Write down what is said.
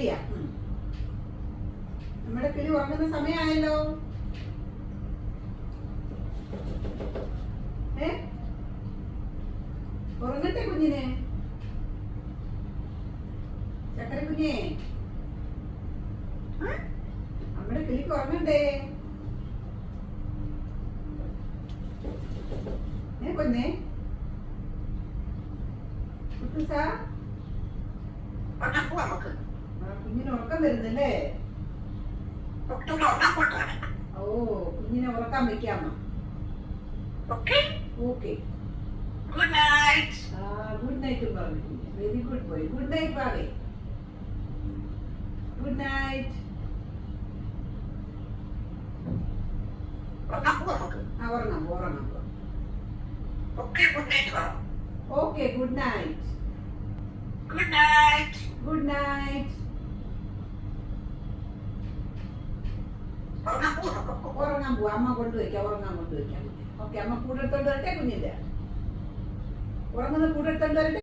കിളിയാ. നമ്മുടെ കിളി ഉറങ്ങുന്ന സമയമായല്ലോ. ഉറങ്ങട്ടെ കുഞ്ഞിനെ, ചക്കര കുഞ്ഞേ. നമ്മുടെ കിളിക്ക് ഉറങ്ങണ്ടേ? കൊന്നേ കുഞ്ഞിന് ഉറക്കം വരുന്നല്ലേ? ഓ, കുഞ്ഞിനെ ഉറക്കാൻ വെക്കാമോ? Okay. Good night. Good night പറഞ്ഞു. Very good boy. Good night ബാബേ. Good night. ഉറങ്ങാം. Okay, good night. Good night. ഉറങ്ങാൻ പോവാ. അമ്മ കൊണ്ടുവയ്ക്കാം. ഓക്കെ, അമ്മ കൂടെ എടുത്തോണ്ട് വരട്ടെ കുഞ്ഞിന്റെ. ഉറങ്ങുന്ന കൂടെ എടുത്തോണ്ട് വരട്ടെ.